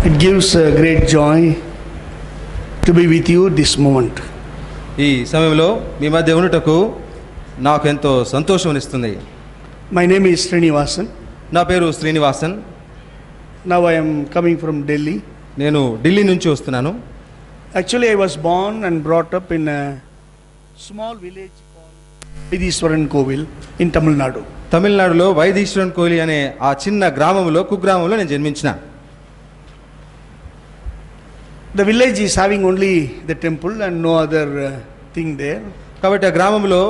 It gives great joy to be with you this moment. ఈ సమయంలో మీ మధ్య ఉండుటకు నాకు ఎంతో సంతోషమునిస్తుంది. My name is Srinivasan. నా పేరు Srinivasan. Now I am coming from Delhi. నేను ఢిల్లీ నుంచి వస్తున్నాను. Actually I was born and brought up in a small village called Vaidiswaran Kovil in Tamil Nadu. తమిళనాడులో వైదీశ్వరన్ కోలి అనే ఆ చిన్న గ్రామంలో కుగ్రామంలో నేను జన్మించిన. The village is having only the temple and no other thing there. కాబట్టి ఆ గ్రామంలో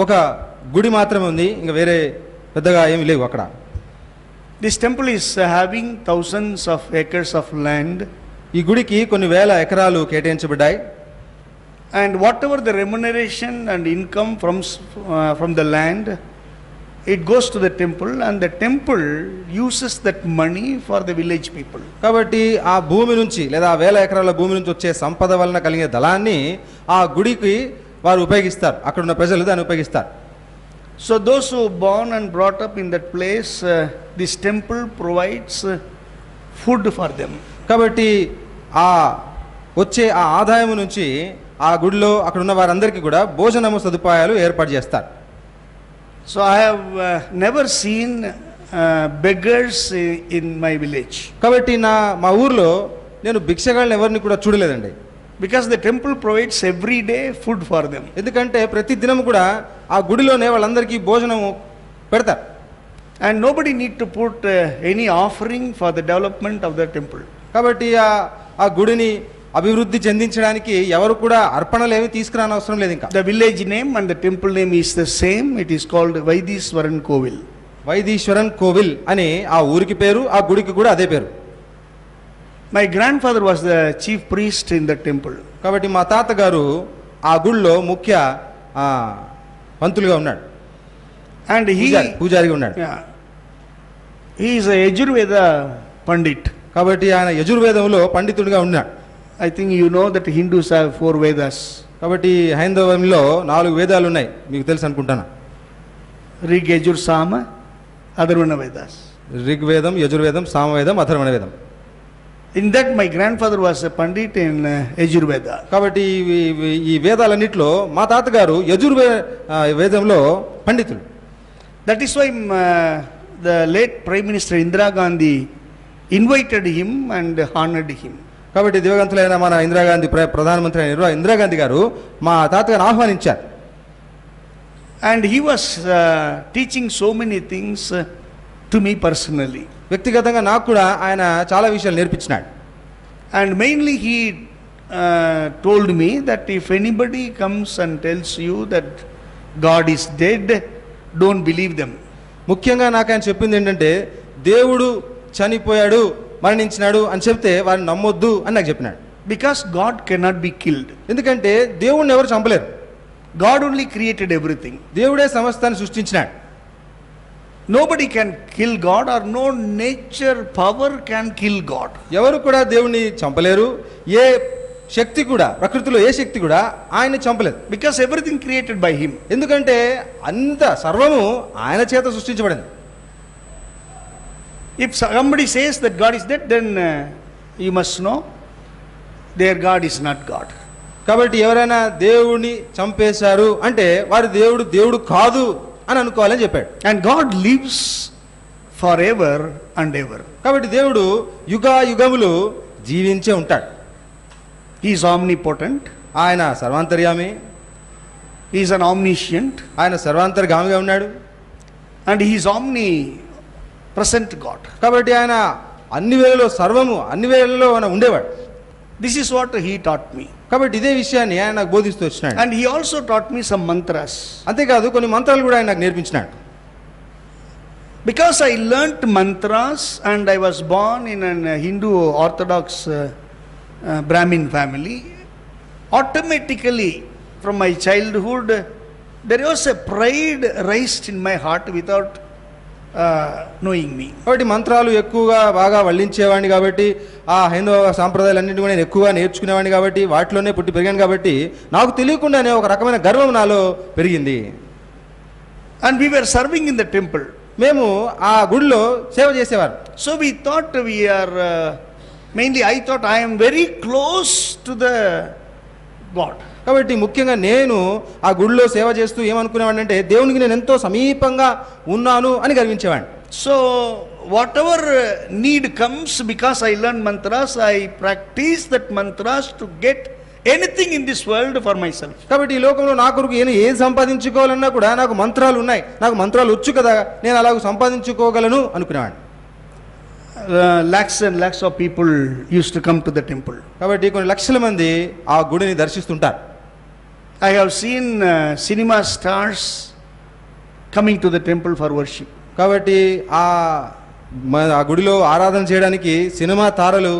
ఒక గుడి మాత్రమే ఉంది, ఇంకా వేరే పెద్దగా ఏమీ లేవు అక్కడ. This temple is having thousands of acres of land. ఈ గుడికి కొన్ని వేల ఎకరాలు కేటాయించబడ్డాయి. And whatever the remuneration and income from the land, it goes to the temple, and the temple uses that money for the village people. కాబట్టి ఆ భూమి నుంచి లేదా ఆ వేల ఎకరాల భూమి నుంచి వచ్చే సంపద వలన కలిగే దళాన్ని ఆ గుడికి వారు ఉపయోగిస్తారు, అక్కడ ఉన్న ప్రజలు దాన్ని ఉపయోగిస్తారు. So those who are born and brought up in that place, this temple provides food for them. కాబట్టి ఆ వచ్చే ఆ ఆదాయం నుంచి ఆ గుడిలో అక్కడ ఉన్న వారందరికీ కూడా భోజనము సదుపాయాలు ఏర్పాటు చేస్తారు. So I have never seen beggars in my village. కాబట్టి మా ఊర్లో నేను భిక్షగాళ్ళని ఎవరిని కూడా చూడలేదండి. Because the temple provides every day food for them. ఎందుకంటే ప్రతి దినం కూడా ఆ గుడిలోనే వాళ్ళందరికీ భోజనం పెడతారు. And nobody need to put any offering for the development of the temple. కాబట్టి ఆ గుడిని అభివృద్ధి చెందించడానికి ఎవరు కూడా అర్పణలు ఏమి తీసుకురాని అవసరం లేదు. ఇంకా The village name and the temple name is the same. It is called Vaidiswaran Kovil. Vaitheeswaran కోవిల్ అని ఆ ఊరికి పేరు, ఆ గుడికి కూడా అదే పేరు. My grandfather was the chief priest in the temple. కాబట్టి మా తాతగారు ఆ గుడిలో ముఖ్య పంతులుగా ఉన్నాడు, And పూజారిగా ఉన్నాడు. he is a Yajurveda Pandit. కాబట్టి ఆయన యజుర్వేదంలో పండితుడిగా ఉన్నాడు. I think you know that Hindus have 4 Vedas. కాబట్టి హైందవంలో 4 వేదాలు ఉన్నాయి, మీకు తెలుసు అనుకుంటాను. Rig, Yajur, Sama, Atharvana Vedas. ఋగ్వేదం, యజుర్వేదం, సామవేదం, అథర్వణ వేదం. In that my grandfather was a Pandit in Yajurveda. కాబట్టి ఈ వేదాలన్నింటిలో మా తాతగారు వేదంలో పండితులు. That is why the late Prime Minister Indira Gandhi invited him and honored him. కాబట్టి దివంగతులైన మన ఇందిరాగాంధీ ప్రధానమంత్రి అయిన ఇందిరాగాంధీ గారు మా తాతగారు ఆహ్వానించారు. And he was teaching so many things to me personally. వ్యక్తిగతంగా నాకు కూడా ఆయన చాలా విషయాలు నేర్పించినాడు. And mainly he told me that if anybody comes and tells you that God is dead, don't believe them. ముఖ్యంగా నాకు ఆయన చెప్పింది ఏంటంటే, దేవుడు చనిపోయాడు, మరణించినాడు అని చెప్తే వారిని నమ్మొద్దు అని నాకు చెప్పినాడు. Because God cannot be killed. ఎందుకంటే దేవుడిని ఎవరు చంపలేరు. God only created everything. దేవుడే సమస్తాన్ని సృష్టించినాడు. Nobody can kill God, or no nature power can kill God. ఎవరు కూడా దేవుణ్ణి చంపలేరు. ఏ శక్తి కూడా, ప్రకృతిలో ఏ శక్తి కూడా ఆయన్ని చంపలేదు. Because everything created by him. ఎందుకంటే అంత సర్వము ఆయన చేత సృష్టించబడింది. If somebody says that God is dead, then you must know their God is not God. కాబట్టి ఎవరైనా దేవుణ్ణి చంపేశారు అంటే వారి దేవుడు కాదు అని అనుకోవాలని చెప్పాడు. And God lives forever and ever. కాబట్టి దేవుడు యుగములు జీవించే ఉంటాడు. He is omnipotent. ఆయన సర్వాంతర్యామి. He is an omniscient. ఆయన సర్వాంతర్గామిగా ఉన్నాడు. And he is omnipresent God. కాబట్టి ఆయన అన్ని వేళలో సర్వము అన్ని వేళల్లో ఉండేవాడు. This is what he taught me. కాబట్టి ఇదే విషయాన్ని ఆయన నాకు బోధిస్తూ వచ్చినాడు. And he also taught me some mantras. అంతేకాదు కొన్ని మంత్రాలు కూడా ఆయన నాకు నేర్పించినాడు. Because I learnt mantras and I was born in an Hindu Orthodox Brahmin family, automatically from my childhood there was a pride raised in my heart without knowing me. కాబట్టి మంత్రాలు ఎక్కువగా బాగా వల్లించేవాడిని కాబట్టి ఆ హైందవ సాంప్రదాయాలన్నింటినీ కూడా నేను ఎక్కువగా నేర్చుకునేవాడిని కాబట్టి వాటిలోనే పుట్టి పెరిగాను కాబట్టి నాకు తెలియకుండానే ఒక రకమైన గర్వం నాలో పెరిగింది. And we were serving in the temple. మేము ఆ గుడిలో సేవ చేసేవారు. So we thought we are Mainly I thought I am very close to the God. కాబట్టి ముఖ్యంగా నేను ఆ గుడిలో సేవ చేస్తూ ఏమనుకునేవాడిని అంటే దేవునికి నేను ఎంతో సమీపంగా ఉన్నాను అని గర్వించేవాడిని. So whatever need comes, because I learn mantras, I practice that mantras to get anything in this world for myself. కాబట్టి ఈ లోకంలో నా కొరకు ఏం సంపాదించుకోవాలన్నా కూడా నాకు మంత్రాలు ఉన్నాయి, నాకు మంత్రాలు వచ్చు కదా, నేను అలాగ సంపాదించుకోగలను అనుకునేవాడిని. Lakhs and lakhs of people used to come to the temple. కాబట్టి కొన్ని లక్షల మంది ఆ గుడిని దర్శిస్తుంటారు. I have seen cinema stars coming to the temple for worship. కాబట్టి ఆ గుడిలో ఆరాధన చేయడానికి సినిమా తారలు,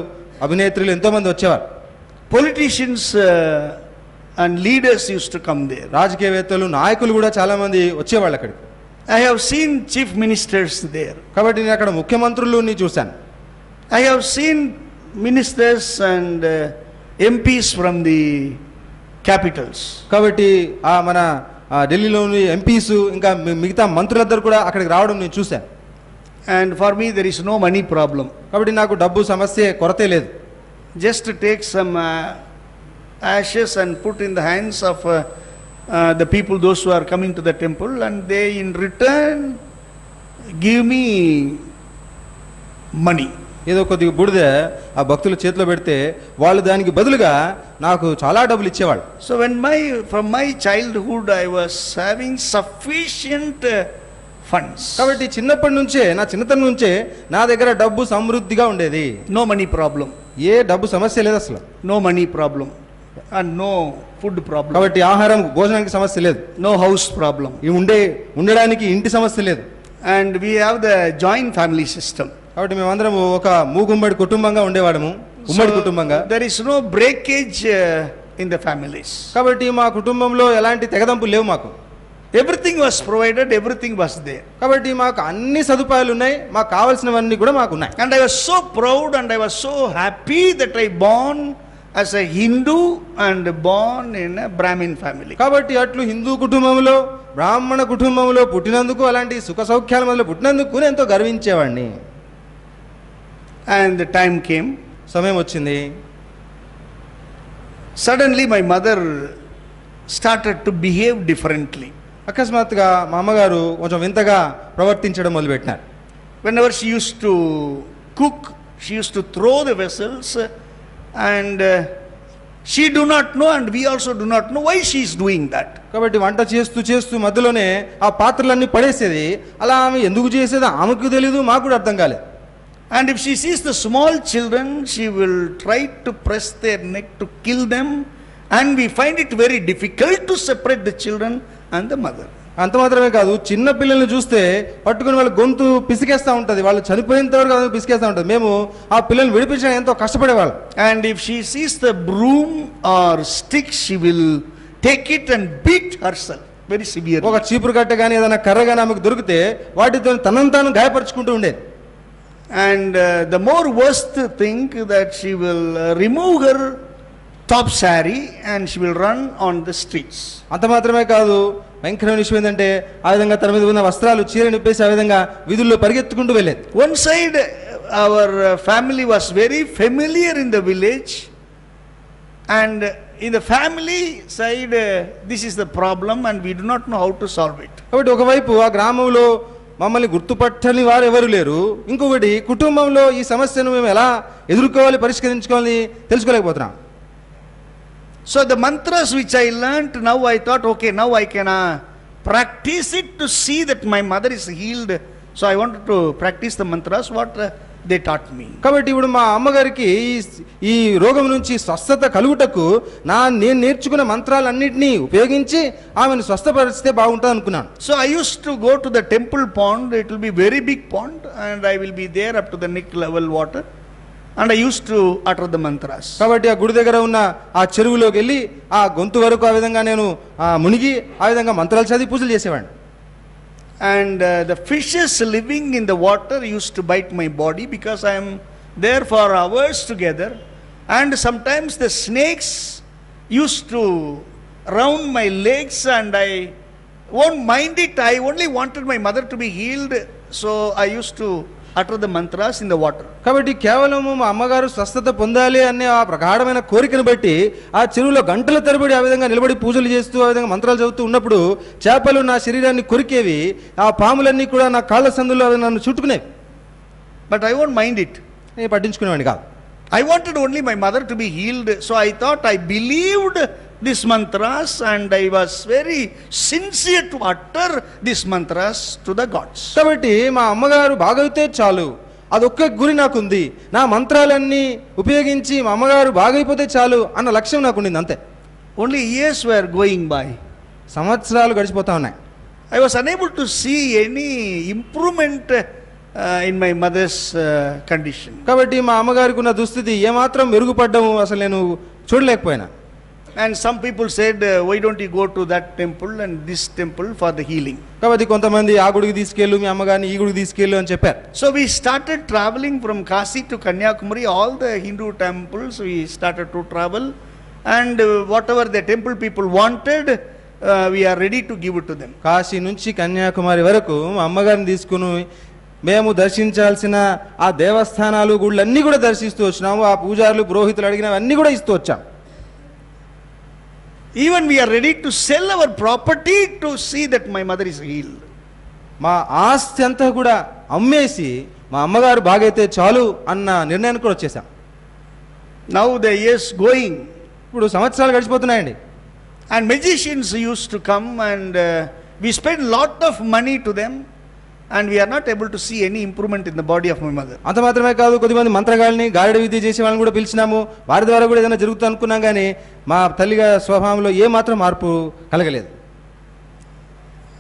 అభినేత్రులు ఎంతో మంది వచ్చేవారు. Politicians and leaders used to come there. రాజకీయవేత్తలు, నాయకులు కూడా చాలా మంది వచ్చేవాళ్ళు అక్కడికి. I have seen chief ministers there. కాబట్టి నేను అక్కడ ముఖ్యమంత్రులని చూశాను. I have seen ministers and MPs from the capitals. కాబట్టి మన ఢిల్లీలోని ఎంపీస్ ఇంకా మిగతా మంత్రులందరూ కూడా అక్కడికి రావడం నేను చూశాను. And for me there is no money problem. కాబట్టి నాకు డబ్బు సమస్య కొరతే లేదు. Just to take some ashes and put in the hands of the people, those who are coming to the temple, and they in return give me money. ఏదో కొద్దిగా బుడిద ఆ భక్తుల చేతిలో పెడితే వాళ్ళు దానికి బదులుగా నాకు చాలా డబ్బులు ఇచ్చేవాళ్ళు. So from my childhood I was having sufficient funds. కాబట్టి చిన్నప్పటి నుంచే, నా చిన్నతనం నుంచే నా దగ్గర డబ్బు సమృద్ధిగా ఉండేది. No money problem. ఏ డబ్బు సమస్య లేదు అసలు. No money problem and no food problem. కాబట్టి ఆహారం, భోజనానికి సమస్య లేదు. No house problem. ఉండడానికి ఇంటి సమస్య లేదు. And we have the joint family system. కాబట్టి మేమందరం ఒక మూగుమ్మడి కుటుంబంగా ఉండేవాడము, ఉమ్మడి కుటుంబంగా. There is no breakage in the families. కాబట్టి మా కుటుంబంలో ఎలాంటి తెగదంపులు లేవు మాకు. Everything was provided, everything was there. కాబట్టి మాకు అన్ని సదుపాయాలు ఉన్నాయి, మాకు కావాల్సినవన్నీ కూడా మాకు ఉన్నాయి. And I was so proud and I was so happy that I born as a Hindu and born in a Brahmin family. కాబట్టి అట్లు హిందూ కుటుంబంలో, బ్రాహ్మణ కుటుంబంలో పుట్టినందుకు, అలాంటి సుఖ సౌఖ్యాల మధ్యలో పుట్టినందుకు నేను ఎంతో గర్వించేవాడిని. And the time came. సమయం వచ్చింది. Suddenly my mother started to behave differently. అకస్మాత్తుగా మా అమ్మగారు కొంచెం వింతగా ప్రవర్తించడం మొదలుపెట్టినారు. Whenever she used to cook, she used to throw the vessels, and she do not know and we also do not know why she is doing that. కాబట్టి వంట చేస్తూ మధ్యలోనే ఆ పాత్రలన్నీ పడేసేది. అలా ఆమె ఎందుకు చేసేది ఆమెకు తెలియదు, మాకు కూడా అర్థం కాలేదు. And if she sees the small children, she will try to press their neck to kill them, and we find it very difficult to separate the children and the mother. అంత మాత్రమే కాదు, చిన్న పిల్లల్ని చూస్తే పట్టుకుని వాళ్ళ గొంతు పిసికేస్తూ ఉంటుంది, వాళ్ళు చనిపోయేంత వరకు పిసికేస్తూ ఉంటుంది. మేము ఆ పిల్లల్ని విడిపించడం ఎంతో కష్టపడేవాళ్ళం. And if she sees the broom or stick, she will take it and beat herself very severely. ఒక చీపురు కట్ట కానీ ఏదైనా కర్ర కానీ ఆమెకు దొరికితే వాటితో తనను తాను గాయపరుచుకుంటూ ఉండేది. And the more worst thing that she will remove her top saree and she will run on the streets. అంత మాత్రమే కాదు, భయంకరమైన విషయం ఏంటంటే ఆ విధంగా తన మీద ఉన్న వస్త్రాలు చీర నిప్పేసి ఆ విధంగా వీధుల్లో పరిగెత్తుకుంటూ వెళ్ళేది. One side our family was very familiar in the village, and in the family side this is the problem and we do not know how to solve it. కాబట్టి ఒకవైపు ఆ గ్రామంలో మమ్మల్ని గుర్తుపట్టని వారు ఎవరు లేరు, ఇంకొకటి కుటుంబంలో ఈ సమస్యను మేము ఎలా ఎదుర్కోవాలి, పరిష్కరించుకోవాలని తెలుసుకోలేకపోతున్నాం. So the mantras which I learnt, now I thought, okay, now I can practice it to see that my mother is healed. So I wanted to practice the mantras what they taught me. కాబట్టి ఇప్పుడు మా అమ్మగారికి ఈ రోగం నుంచి స్వస్థత కలుగుటకు నేను నేర్చుకున్న మంత్రాలన్నింటినీ ఉపయోగించి ఆమెను స్వస్థపరిస్తే బాగుంటుంది అనుకున్నాను. So I used to go to the temple pond. It will be very big pond and I will be there up to the neck level water, and I used to utter the mantras. కాబట్టి ఆ గుడి దగ్గర ఉన్న ఆ చెరువులోకి వెళ్ళి ఆ గొంతు వరకు ఆ విధంగా నేను మునిగి ఆ విధంగా మంత్రాలు చదివి పూజలు చేసేవాడిని. And the fishes living in the water used to bite my body because I am there for hours together, and sometimes the snakes used to round my legs and I won't mind it. I only wanted my mother to be healed, so I used to utter the mantras in the water. కాబట్టి కేవలము మా అమ్మగారు స్వస్థత పొందాలి అనే ఆ ప్రగాఢమైన కోరికను బట్టి ఆ చెరువులో గంటల తరబడి ఆ విధంగా నిలబడి పూజలు చేస్తూ ఆ విధంగా మంత్రాలు చదువుతూ ఉన్నప్పుడు చేపలు నా శరీరాన్ని కొరికేవి, ఆ పాములన్నీ కూడా నా కాళ్ళ సందులో అవి నన్ను చుట్టుకునేవి. But I won't mind it. నేను పట్టించుకునేవాడిని కాదు. I wanted only my mother to be healed, so I thought I believed these mantras and I was very sincere to utter these mantras to the gods. కాబట్టి మా అమ్మగారు బాగైతే చాలు, అదొక్క గురి నాకుంది, నా మంత్రాలన్నీ ఉపయోగించి మా అమ్మగారు బాగైపోతే చాలు అన్న లక్ష్యం నాకు ఉండింది, అంతే. Only years were going by. సంవత్సరాలు గడిచిపోతా ఉన్నాయి. I was unable to see any improvement in my mother's condition. కాబట్టి మా అమ్మగారికి ఉన్న దుస్థితి ఏమాత్రం మెరుగుపడ్డము అసలు నేను చూడలేకపోయినా. And some people said, why don't you go to that temple and this temple for the healing? కాబట్టి కొంతమంది ఆ గుడికి తీసుకెళ్ళు, మీ అమ్మగారిని ఈ గుడికి తీసుకెళ్ళు అని చెప్పారు. So we started traveling from Kasi to Kanyakumari, all the Hindu temples we started to travel, and whatever the temple people wanted, we are ready to give it to them. Kashi నుంచి కన్యాకుమారి వరకు మా అమ్మగారిని తీసుకుని మేము దర్శించాల్సిన ఆ దేవస్థానాలు గుళ్ళన్నీ కూడా దర్శిస్తూ వచ్చినాము. ఆ పూజారులు పురోహితులు అడిగినవన్నీ కూడా ఇస్తూ వచ్చాం. Even we are ready to sell our property to see that my mother is healed. మా ఆస్తి అంతా కూడా అమ్మేసి మా అమ్మగారు బాగైతే చాలు అన్న నిర్ణయానికి కూడా వచ్చేసాం. Now the years going, ఇప్పుడు సంవత్సరాలు గడిచిపోతున్నాయండి. and magicians used to come and we spent lot of money to them, and we are not able to see any improvement in the body of my mother. అంత మాత్రమే కాదు, కొద్దిమంది మంత్రగాళ్ళని గాడిద విద్య చేసే వాళ్ళని కూడా పిలిచినాము. వారి ద్వారా కూడా ఏదైనా జరుగుతుంది అనుకున్నాం, కానీ మా తల్లిగా స్వభావంలో ఏ మాత్రం మార్పు కలగలేదు.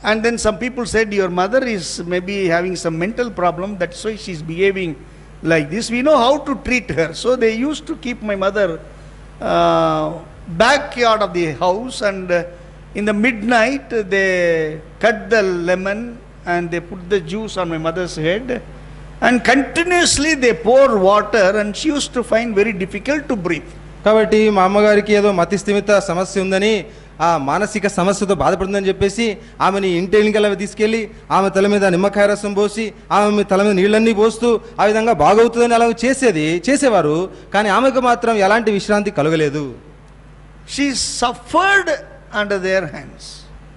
And then some people said, your mother is maybe having some mental problem, that's why she is behaving like this. We know how to treat her. So they used to keep my mother backyard of the house, and in the midnight they cut the lemon and they put the juice on my mother's head, and continuously they pour water, and she used to find very difficult to breathe. కాబట్టి మా అమ్మగారికి ఏదో మతిస్థిమిత సమస్య ఉందని, ఆ మానసిక సమస్యతో బాధపడుతుందని చెప్పేసి ఆమెని ఇంటికి తీసుకెళ్ళి ఆమె తల మీద నిమ్మకాయ రసం పోసి ఆమె తల మీద నీళ్ళన్నీ పోస్తూ ఆ విధంగా బాగవుతుందని అలా చేసేవారు. కానీ ఆమెకు మాత్రం ఎలాంటి విశ్రాంతి కలగలేదు. She suffered under their hands.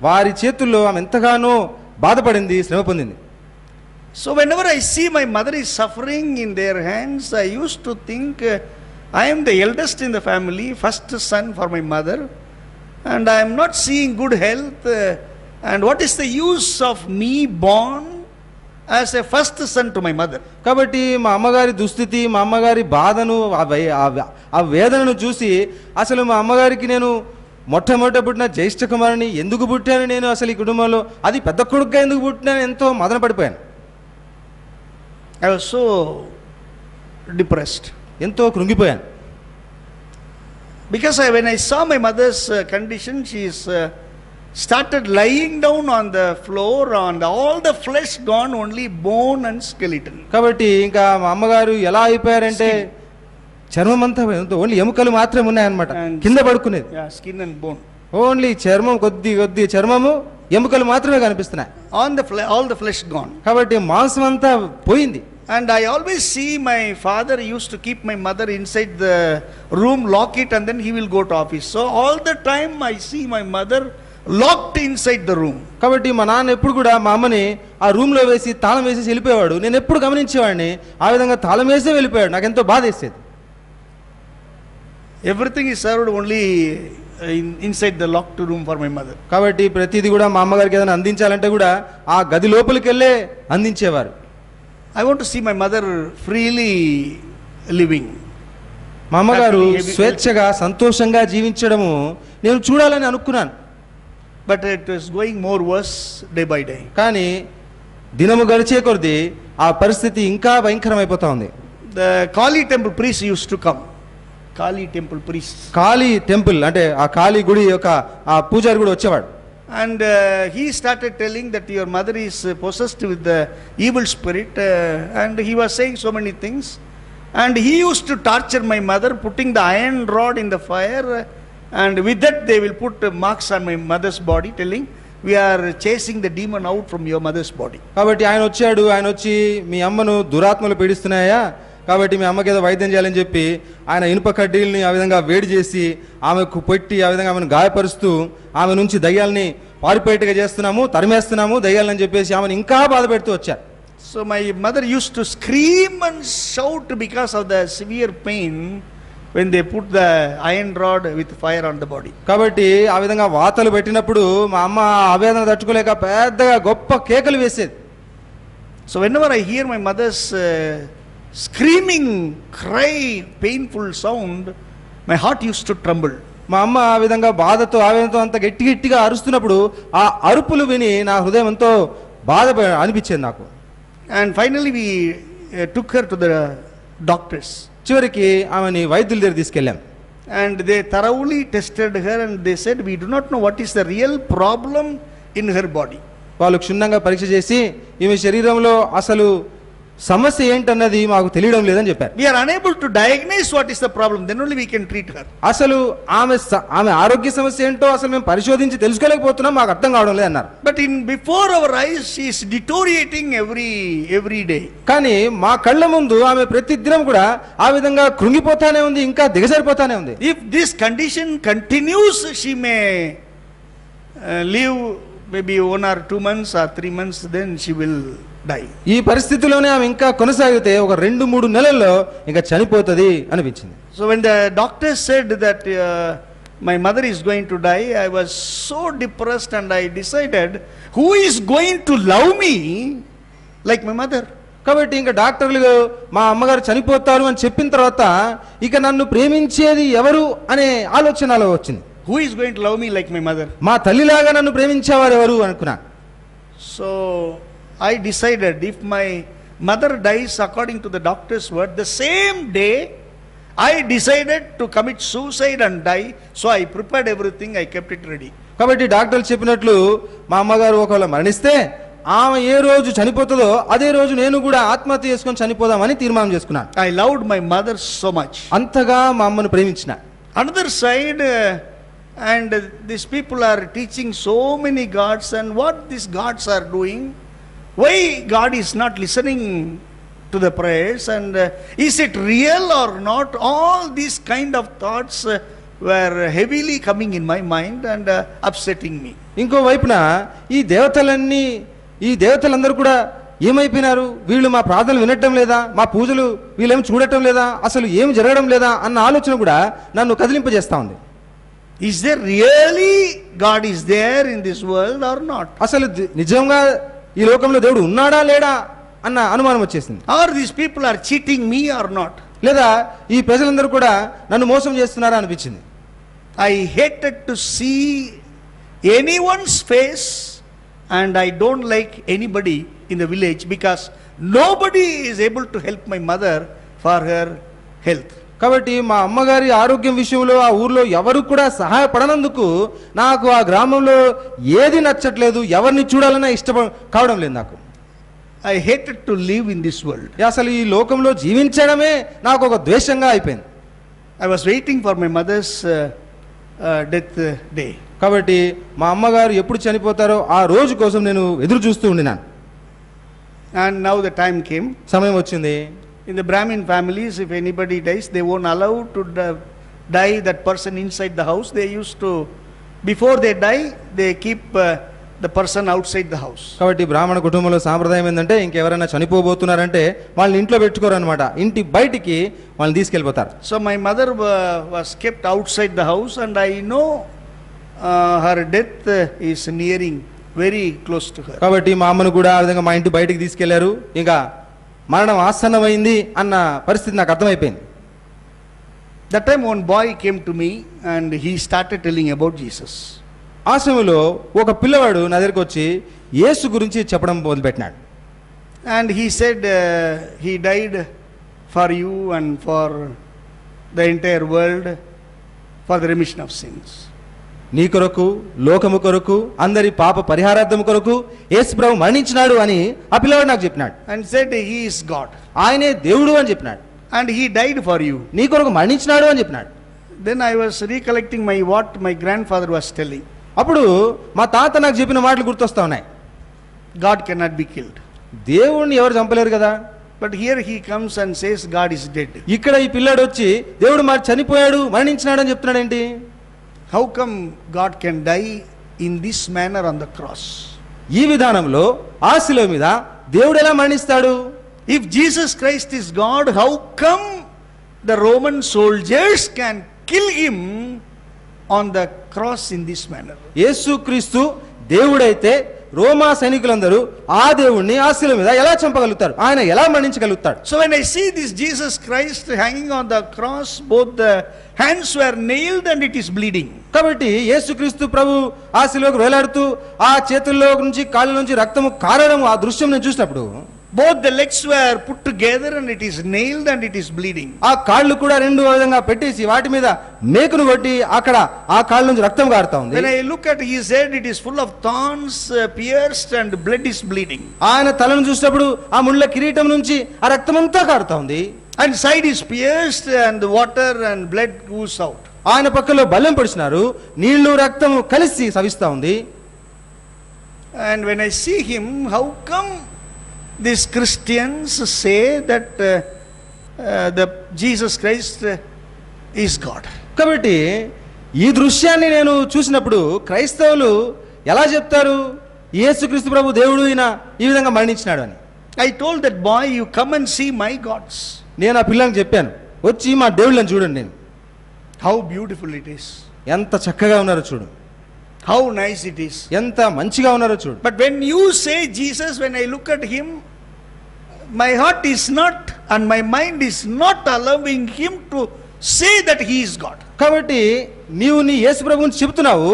వారి చేతుల్లో ఆమె ఎంతగానో బాధపడింది, శ్రమ పొందింది. So whenever I see my mother is suffering in their hands, I used to think, I am the eldest in the family, first son for my mother, and I am not seeing good health, and what is the use of me born as a first son to my mother? కాబట్టి మా అమ్మగారి దుస్థితి, మా అమ్మగారి బాధను, ఆ వేదనను చూసి అసలు మా అమ్మగారికి నేను మొట్టమొదట పుట్టిన జ్యేష్ఠ కుమారుని ఎందుకు పుట్టాను, నేను అసలు ఈ కుటుంబంలో అది పెద్ద కొడుకుగా ఎందుకు పుట్టినాను, ఎంతో మదన పడిపోయాను. I was so depressed. ఎంతో కృంగిపోయాను. Because when I saw my mother's condition, she is started lying down on the floor, and all the flesh gone, only bone and skeleton. కాబట్టి ఇంకా మా అమ్మగారు ఎలా అయిపోయారంటే చర్మం అంతా ఓన్లీ ఎముకలు మాత్రమే ఉన్నాయన్నమాట, కింద పడుకునేది. Skin and bone. ఓన్లీ చర్మం, కొద్ది చర్మము, ఎముకలు మాత్రమే కనిపిస్తున్నాయి. All the flesh gone. కాబట్టి మాంసం అంతా పోయింది. And I always see my father used to keep my mother inside the room, lock it, and then he will go to office. So all the time I see my mother locked inside the room. కాబట్టి మా నాన్న ఎప్పుడు కూడా మా అమ్మని ఆ room లో వేసి తాళం వేసి వెళ్ళిపోయాడు. నేను ఎప్పుడు గమనించేవాడిని, ఆ విధంగా తాళం వేసే వెళ్ళిపోయాడు. నాకు ఎంతో బాధ వేసేది. Everything is served only inside the locked room for my mother. కాబట్టి ప్రతిదీ కూడా మా అమ్మగారికి ఏదైనా అందించాలంటే కూడా ఆ గది లోపలికి వెళ్ళే అందించేవారు. I want to see my mother freely living. మా అమ్మగారు స్వేచ్ఛగా సంతోషంగా జీవించడము నేను చూడాలని అనుకున్నాను. But it was going more worse day by day. కానీ దినము గడిచే కొద్దీ ఆ పరిస్థితి ఇంకా భయంకరమైపోతా ఉంది. The Kali temple priest used to come. Kali temple priest. Kali temple అంటే ఆ కాళీ గుడి యొక్క ఆ పూజారి కూడా వచ్చేవాడు. And he started telling that your mother is possessed with the evil spirit, and he was saying so many things. And he used to torture my mother, putting the iron rod in the fire, and with that they will put marks on my mother's body, telling we are chasing the demon out from your mother's body. కాబట్టి ఆయన వచ్చి మీ అమ్మను దురాత్మలు పీడిస్తున్నాయా, కాబట్టి మీ అమ్మకి ఏదో వైద్యం చేయాలని చెప్పి ఆయన ఇనుప కడ్డీల్ని ఆ విధంగా వేడి చేసి ఆమెకు పెట్టి ఆ విధంగా ఆమెను గాయపరుస్తూ ఆమె నుంచి దయ్యాలని పారిపోయేట్టుగా చేస్తున్నాము, తరిమేస్తున్నాము దయ్యాలని చెప్పేసి ఆమెను ఇంకా బాధ పెడుతూ వచ్చారు. So my mother used to scream and shout because of the severe pain when they put the iron rod with fire on the body. కాబట్టి ఆ విధంగా వాతలు పెట్టినప్పుడు మా అమ్మ ఆవేదన తట్టుకోలేక పెద్దగా గొప్ప కేకలు వేసేది. So whenever I hear my mother's screaming cry, painful sound, my heart used to tremble. మా అమ్మ ఆ విధంగా బాధతో ఆవేదనతో అంత గట్టిగా అరుస్తున్నప్పుడు ఆ అరుపులు విని నా హృదయం ఎంతో బాధ అనిపించేది నాకు. And finally we took her to the doctors. చివరికి ఆమెని వైద్యుల దగ్గర తీసుకెళ్ళాం. And they thoroughly tested her and they said, we do not know what is the real problem in her body. వాళ్ళు క్షుణ్ణంగా పరీక్ష చేసి ఈమె శరీరంలో అసలు సమస్య ఏంటన్నది మాకు తెలియడం లేదని చెప్పారు. We are unable to diagnose what is the problem, then only we can treat her. అసలు ఆమె ఆరోగ్య సమస్య ఏంటో అసలు మేము పరిశోధించి తెలుసుకోలేకపోతున్నాం, మాకు అర్థం కావడం లేదు అన్నారు. But in before our eyes she is deteriorating every day. కానీ మా కళ్ళ ముందు ఆమె ప్రతి దినం కూడా ఆ విధంగా కృంగిపోతానే ఉంది, ఇంకా దిగజారిపోతానే ఉంది. If this condition continues, she may live maybe 1 or 2 months or 3 months, then she will die. ఈ పరిస్థితిలోనే ఆమె ఇంకా కొనసాగితే ఒక 2-3 నెలల్లో ఇంకా చనిపోతుంది అనిపించింది. So when the doctor said that my mother is going to die, I was so depressed and I decided, who is going to love me like my mother? కాబట్టి ఇంకా డాక్టర్లు మా అమ్మగారు చనిపోతారు అని చెప్పిన తర్వాత ఇక నన్ను ప్రేమించేది ఎవరు అనే ఆలోచనలో వచ్చింది. Who is going to love me like my mother? మా తల్లిలాగా నన్ను ప్రేమించేవారు ఎవరు అనుకున్నా. So I decided, if my mother dies according to the doctor's word, the same day I decided to commit suicide and die. So I prepared everything, I kept it ready. కాబట్టి డాక్టర్లు చెప్పినట్లు మా అమ్మగారు ఒకవేళ మరణిస్తే ఆమె ఏ రోజు చనిపోతుందో అదే రోజు నేను కూడా ఆత్మహత్య చేసుకొని చనిపోదామని తీర్మానం చేసుకున్నాను. I loved my mother so much. అంతగా మా అమ్మను ప్రేమించిన. Another side, and these people are teaching so many gods, and what these gods are doing, why God is not listening to the prayers, and is it real or not? All these kind of thoughts were heavily coming in my mind and upsetting me. ఇంకో వైపున ఈ దేవతలందరూ కూడా ఏమైపోయినారు, వీళ్ళు మా ప్రార్థనలు వినటం లేదా, మా పూజలు వీళ్ళేం చూడటం లేదా, అసలు ఏం జరగడం లేదా అన్న ఆలోచన కూడా నన్ను కదిలింపజేస్తా ఉంది. Is there really God is there in this world or not? అసలు నిజంగా ఈ లోకంలో దేవుడు ఉన్నాడా లేడా అన్న అనుమానం వచ్చేసింది. Or these people are cheating me or not? లేదా ఈ ప్రజలందరూ కూడా నన్ను మోసం చేస్తున్నారా అనిపించింది. I hated to see anyone's face, and I don't like anybody in the village because nobody is able to help my mother for her health. కాబట్టి మా అమ్మగారి ఆరోగ్యం విషయంలో ఆ ఊర్లో ఎవరు కూడా సహాయపడనందుకు నాకు ఆ గ్రామంలో ఏది నచ్చట్లేదు, ఎవరిని చూడాలన్నా కావడం లేదు నాకు. I hated to live in this world. అసలు ఈ లోకంలో జీవించడమే నాకు ఒక ద్వేషంగా అయిపోయింది. I was waiting for my mother's death day. కాబట్టి మా అమ్మగారు ఎప్పుడు చనిపోతారో ఆ రోజు కోసం నేను ఎదురు చూస్తూ ఉండినాను. And now the time came. సమయం వచ్చింది. In the Brahmin families, if anybody dies, they won't allow to die that person inside the house. They used to, before they die, they keep the person outside the house. కాబట్టి బ్రాహ్మణ కుటుంబంలో సాంప్రదాయం ఏంటంటే ఇంకెవరైనా చనిపోబోతున్నారంటే వాళ్ళని ఇంట్లో పెట్టుకోరు అనమాట, ఇంటి బయటికి వాళ్ళని తీసుకెళ్ళిపోతారు. So my mother was kept outside the house, and I know her death is nearing, very close to her. కాబట్టి మా అమ్మను కూడా ఆ విధంగా మా ఇంటి బయటికి తీసుకెళ్లారు, ఇంకా మరణం ఆసన్నమైంది అన్న పరిస్థితి నాకు అర్థమైపోయింది. That time one boy came to me and he started telling about Jesus. ఆ సమయంలో ఒక పిల్లవాడు నా దగ్గరికి వచ్చి యేసు గురించి చెప్పడం మొదలుపెట్టినాడు. And he said he died for you and for the entire world for the remission of sins. నీ కొరకు, లోకము కొరకు, అందరి పాప పరిహారార్థం కొరకు యేసు ప్రభు మరణించినాడు అని ఆ పిల్లవాడు నాకు చెప్పినాడు. And said he is God. ఆయనే దేవుడు అని చెప్పినాడు. And he died for you. నీ కొరకు మరణించినాడు అని చెప్పినాడు. Then I was recollecting what my grandfather was telling. అప్పుడు మా తాత నాకు చెప్పిన మాటలు గుర్తొస్తా ఉన్నాయి. God cannot be killed. దేవుణ్ణి ఎవరు చంపలేరు కదా. But here he comes and says God is dead. ఇక్కడ ఈ పిల్లాడు వచ్చి దేవుడు మరి చనిపోయాడు, మరణించినాడు అని చెప్తున్నాడు ఏంటి? How come God can die in this manner on the cross? ఈ విధానంలో ఆ శిలువ మీద దేవుడు ఎలా మరణిస్తాడు? If Jesus Christ is God, how come the Roman soldiers can kill him on the cross in this manner? యేసుక్రీస్తు దేవుడైతే రోమా సైనికులందరూ ఆ దేవుణ్ణి ఆ శిలువ మీద ఎలా చంపగలుగుతారు? ఆయన ఎలా మరణించగలుగుతాడు? So when I see this Jesus Christ hanging on the cross, both the hands were nailed and it is bleeding. కాబట్టి యేసుక్రీస్తు ప్రభు ఆ శిలువకు వేలాడుతూ ఆ చేతుల్లో నుంచి కాళ్ళ నుంచి రక్తము కారడం ఆ దృశ్యం నేను చూసినప్పుడు, both the legs were put together and it is nailed and it is bleeding. ఆ కాళ్ళు కూడా రెండు విధంగా పెట్టేసి వాటి మీద మేకును కొట్టి అక్కడ ఆ కాళ్ళ నుంచి రక్తం కారుతా ఉంది. When I look at his head, it is full of thorns, pierced, and blood is bleeding. ఆయన తలను చూసినప్పుడు ఆ ముళ్ళ కిరీటం నుంచి ఆ రక్తం అంతా కారుతా ఉంది. And side is pierced and the water and blood goes out. ఆయన పక్కలో బల్లెం పొడిచినారు, నీళ్లు రక్తము కలిసి సవిస్తా ఉంది. And when I see him, how come these Christians say that the Jesus Christ is God? కాబట్టి ఈ దృశ్యాన్ని నేను చూసినప్పుడు క్రైస్తవులు ఎలా చెప్తారు యేసుక్రీస్తు ప్రభు దేవుడు ఈయన ఈ విధంగా మరణించినాడు అని? I told that boy, you come and see my gods. నేను ఆ పిల్లని చెప్పాను, వచ్చి మా దేవుళ్ళని చూడండి. నేను How beautiful it is. ఎంత చక్కగా ఉన్నారో చూడు, How nice it is. ఎంత మంచిగా ఉన్నారో చూడు. But when you say Jesus, when I look at him, my heart is not and my mind is not allowing him to say that he is God. కాబట్టి నీవు నీ యేసు ప్రభువుని చెబుతున్నావు,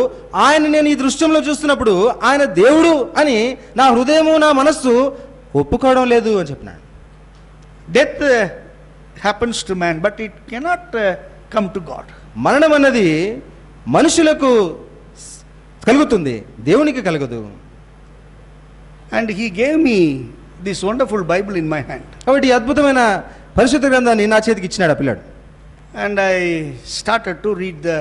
ఆయన నేను ఈ దృశ్యంలో చూస్తున్నప్పుడు ఆయన దేవుడు అని నా హృదయము నా మనస్సు ఒప్పుకోవడం లేదు అని చెప్పినాడు. Death happens to man, but it cannot come to God. మరణం అన్నది మనుషులకు కలుగుతుంది, దేవునికి కలగదు. And he gave me this wonderful Bible in my hand. కాబట్టి ఈ అద్భుతమైన పరిశుద్ధ గ్రంథాన్ని నా చేతికి ఇచ్చినాడు ఆ పిల్లాడు. And I started to read the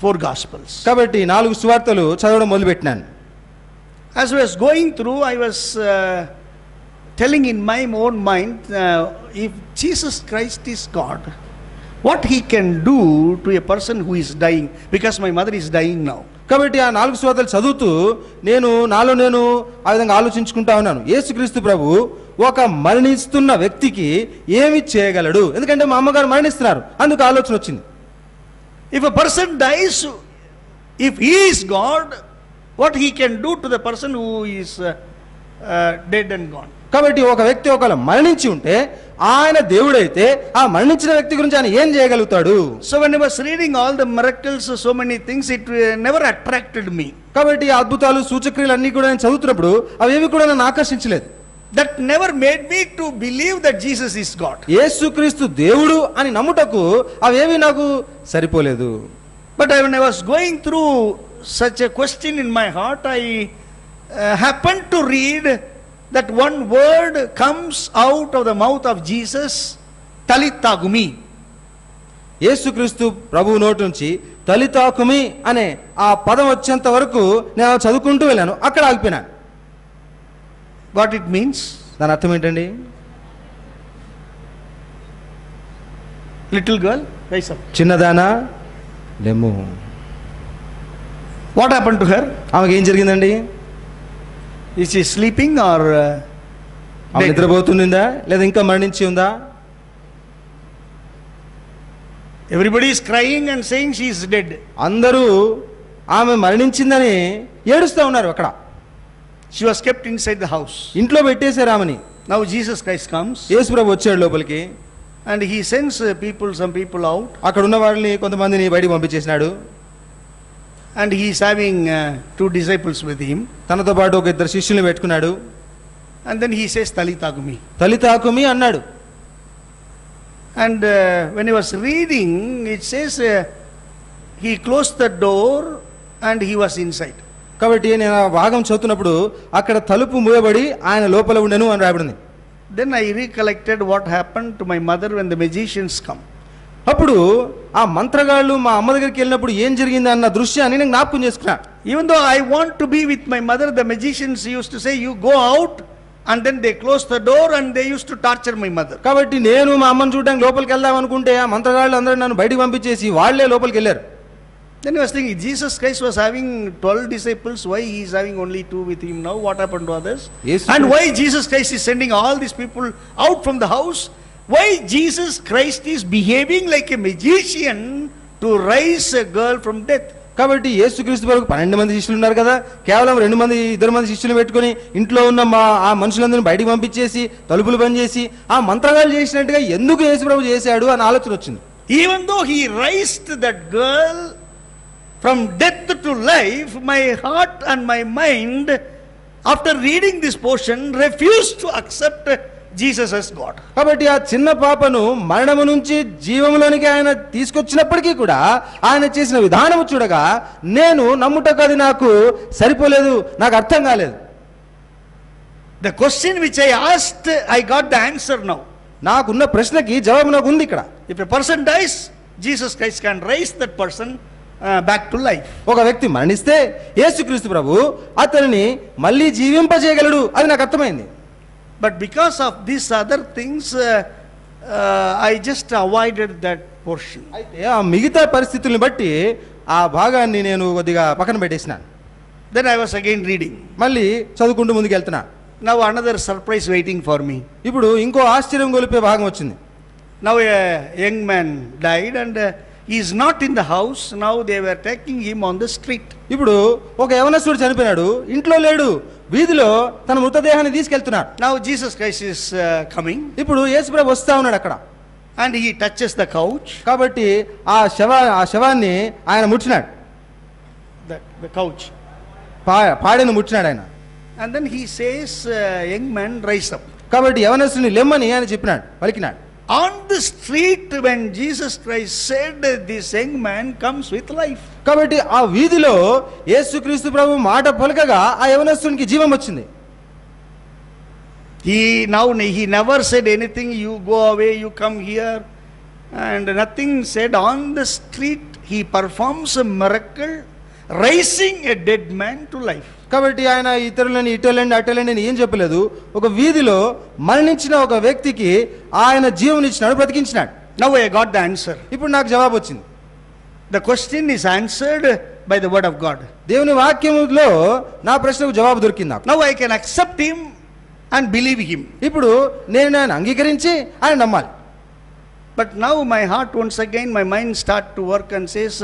4 Gospels. కాబట్టి 4 సువార్తలు చదవడం మొదలుపెట్టినాను. As I was going through, I was telling in my own mind, if Jesus Christ is God, what he can do to a person who is dying, because my mother is dying now. కాబట్టి ఆ 4 సువార్తలు చదువుతూ నేను ఆ విధంగా ఆలోచించుకుంటా ఉన్నాను, యేసుక్రీస్తు ప్రభు ఒక మరణిస్తున్న వ్యక్తికి ఏమి చేయగలడు? ఎందుకంటే మా అమ్మగారు మరణిస్తున్నారు, అందుకు ఆలోచన వచ్చింది. If a person dies, if he is God, what he can do to the person who is dead and gone. కాబట్టి ఒక వ్యక్తి ఒకవేళ మరణించి ఉంటే ఆయన దేవుడైతే ఆ మరణించిన వ్యక్తి గురించి ఆయన ఏం చేయగలుగుతాడు? So when I was reading all the miracles, so many things, it never attracted me. కాబట్టి ఆ అద్భుతాలు సూచక్రియలు అన్ని కూడా నేను చదువుతున్నప్పుడు అవేవి కూడా నన్ను ఆకర్షించలేదు. That never made me to believe that Jesus is God. యేసుక్రీస్తు దేవుడు అని నమ్ముటకు అవేవి నాకు సరిపోలేదు. But when I was going through such a question in my heart, I happened to read that one word comes out of the mouth of Jesus, Talitha Kumi. యేసుక్రీస్తు ప్రభు నోటి నుంచి తలితా కుమి అనే ఆ పదం వచ్చేంత వరకు నేను చదువుకుంటూ వెళ్ళాను, అక్కడ ఆగిపోయినాను. What it means? దాని అర్థం ఏంటండి? Little girl, rise up. చిన్నదానా లెమ్ము. What happened to her? ఆమెకి ఏం జరిగిందండి? Is she sleeping or ఆమె నిద్రపోతుందా లేదా ఇంకా మరణించి ఉందా? Everybody is crying and saying she is dead. అందరూ ఆమె మరణించిందని ఏడుస్తూ ఉన్నారు. అక్కడ She was kept inside the house. ఇంట్లో పెట్టేశారు ఆమెని. Now Jesus Christ comes. యేసు ప్రభు వచ్చాడు లోపలికి. And he sends some people out. అక్కడ ఉన్న వాళ్ళని కొంతమందిని బయటికి పంపించేసినాడు. And he is having 2 disciples with him. తనతో పాటు ఒక 2 శిష్యుల్ని పెట్టుకున్నాడు. And then he says Talitha Kumi. తలితా కుమి అన్నాడు. And when he was reading, it says he closed the door and he was inside. కాబట్టి నేను ఆ భాగం చదువుతున్నప్పుడు అక్కడ తలుపు మూయబడి ఆయన లోపల ఉండెను అని రాయబడింది. Then I recollected what happened to my mother when the magicians come. అప్పుడు ఆ మంత్రగాళ్ళు మా అమ్మ దగ్గరికి వెళ్ళినప్పుడు ఏం జరిగింది అన్న దృశ్యాన్ని నేను జ్ఞాపకం చేసుకున్నా. Even though I want to be with my mother, the magicians used to say, you go out, and then they closed the door and they used to torture my mother. కాబట్టి నేను మా అమ్మని చూడడానికి లోపలికి వెళ్దాం అనుకుంటే ఆ మంత్రగాళ్ళు అందరూ నన్ను బయటికి పంపించేసి వాళ్ళే లోపలికి వెళ్ళారు. Then he was thinking, Jesus Christ was having 12 disciples, why he is having only 2 with him now? What happened to others? Yes, and sir. why Jesus Christ is sending all these people out from the house? Why Jesus Christ is behaving like a magician to raise a girl from death? కాబట్టి యేసుక్రీస్తు వరకు 12 మంది శిష్యులు ఉన్నారు కదా, కేవలం 2 మంది శిష్యులు పెట్టుకొని ఇంట్లో ఉన్న ఆ మనుషులందరినీ బయటికి పంపించేసి తలుపులు బంద్ చేసి ఆ మంత్రగాళ్ళు చేసినట్టుగా ఎందుకు యేసు ప్రభు చేశాడు అని ఆలోచన వచ్చింది. Even though he raised that girl from death to life, my heart and my mind, after reading this portion, refused to accept Jesus as God. కాబట్టి ఆ చిన్న పాపను మరణము నుంచి జీవములోనికి ఆయన తీసుకొచ్చినప్పటికీ కూడా ఆయన చేసిన విధానము చూడగా నేను నమ్ముటకు అది నాకు సరిపోలేదు, నాకు అర్థం కాలేదు. The question which I asked, I got the answer now. నాకున్న ప్రశ్నకి జవాబు నాకు ఉంది ఇక్కడ. If a person dies, Jesus Christ can raise that person back to life. ఒక వ్యక్తి మరణిస్తే యేసుక్రీస్తు ప్రభు అతనిని మళ్ళీ జీవింపజేయగలడు, అది నాకు అర్థమైంది. But because of these other things, I just avoided that portion. అయితే ఆ మిగతా పరిస్థితుల్ని బట్టి ఆ భాగాన్ని నేను కొద్దిగా పక్కన పెట్టేసినాను. Then I was again reading. మళ్ళీ చదువుకుంటూ ముందుకు వెళ్తున్నా. Now another surprise waiting for me. ఇప్పుడు ఇంకో ఆశ్చర్యం గొలిపే భాగం వచ్చింది. Now a young man died and he is not in the house. Now they were taking him on the street. ఇప్పుడు ఒక యవనస్తుడు చనిపోయాడు, ఇంట్లో లేడు, వీధిలో తన మృతదేహాన్ని తీసుకెళ్తున్నాడు. Now Jesus Christ is coming. ఇప్పుడు యేసుప్రభు వస్తా ఉన్నాడు అక్కడ. And he touches the couch. కాబట్టి ఆ శవాన్ని ఆయన ముట్టినాడు. The couch. పాడెను ముట్టినాడు ఆయన. And then he says, young man, rise up. కాబట్టి యవనస్తుని లెమ్మని ఆయన చెప్పినాడు, పలికినాడు. On the street, when Jesus Christ said, this young man comes with life. కాబట్టి ఆ వీధిలో యేసుక్రీస్తు ప్రభు మాట పలకగా ఆ యవనస్తునికి జీవం వచ్చింది. He never said anything, you go away, you come here, and nothing said. On the street, he performs a miracle, raising a dead man to life. కాబట్టి ఆయన ఇతరులని ఇటోలండి అటోలండి ఏం చెప్పలేదు. ఒక వీధిలో మరణించిన ఒక వ్యక్తికి ఆయన జీవం ఇచ్చినాడు, బ్రతికించినాడు. Now I got the answer. ఇప్పుడు నాకు జవాబు వచ్చింది. The question is answered by the word of God. దేవుని వాక్యములో నా ప్రశ్నకు జవాబు దొరికింది నాకు. Now I can accept him and believe him. ఇప్పుడు నేను ఆయన అంగీకరించి ఆయన నమ్మాలి. But now my heart once again, my mind start to work and says,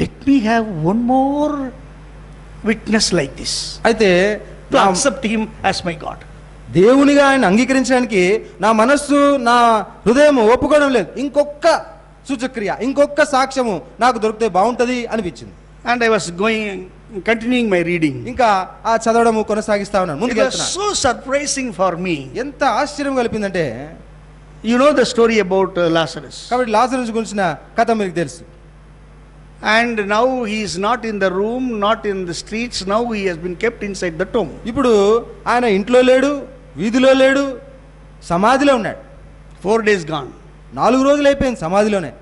let me have one more witness like this. అయితే To accept him as my God. దేవునిగా ఆయన అంగీకరించడానికి నా మనస్సు నా హృదయం ఒప్పుకోవడం లేదు. ఇంకొక సూచక్రియ, ఇంకొక సాక్ష్యము నాకు దొరికితే బాగుంటది అనిపించింది. And I was continuing my reading. ఇంకా ఆ చదవడము కొనసాగిస్తా ఉన్నాను, ముందుకు It was వెళ్తున్నా. so surprising for me. ఎంత ఆశ్చర్యం కలిపిందంటే, You know the story about Lazarus. కాబట్టి లాజరును గురించిన కథ మీకు తెలుసు. And now he is not in the room, not in the streets. Now he has been kept inside the tomb. ఇప్పుడు ఆయన ఇంట్లో లేడు, వీధిలో లేడు, సమాధిలో ఉన్నాడు. 4 days gone. 4 రోజులు అయిపోయింది సమాధిలోనే.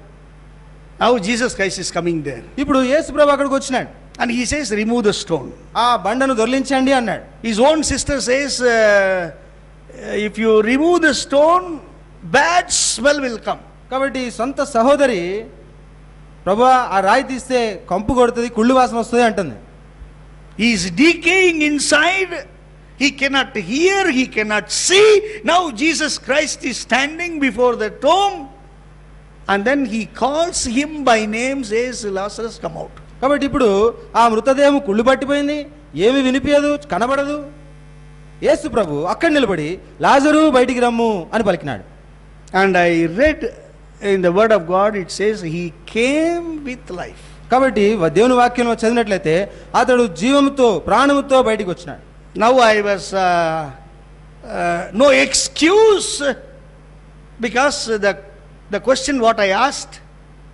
Now Jesus Christ is coming there. ఇప్పుడు యేసుప్రభు అక్కడికి వచ్చినాడు. And he says, remove the stone. ఆ బండను దొర్లించండి అన్నాడు. His own sister says, if you remove the stone, bad smell will come. కాబట్టి సొంత సహోదరి, ప్రభువా ఆ రాయి తీస్తే కంపు కొడుతుంది, కుళ్ళు వాసన వస్తుంది అంటుంది. He is decaying inside. He cannot hear, he cannot see. Now Jesus Christ is standing before the tomb. And then he calls him by name, says, Lazarus, come out. కాబట్టి ఇప్పుడు ఆ మృతదేహం కుళ్ళు పట్టిపోయింది, ఏమి వినిపించదు, కనబడదు. యేసు ప్రభు అక్కడ నిలబడి లాజరు బయటికి రమ్ము అని పలికినాడు. And I read in the word of God, it says he came with life. కాబట్టి దేవుని వాక్యంలో చదివినట్లయితే అతడు జీవంతో ప్రాణముతో బయటికి వచ్చినాడు. Now I was no excuse, because the question what I asked,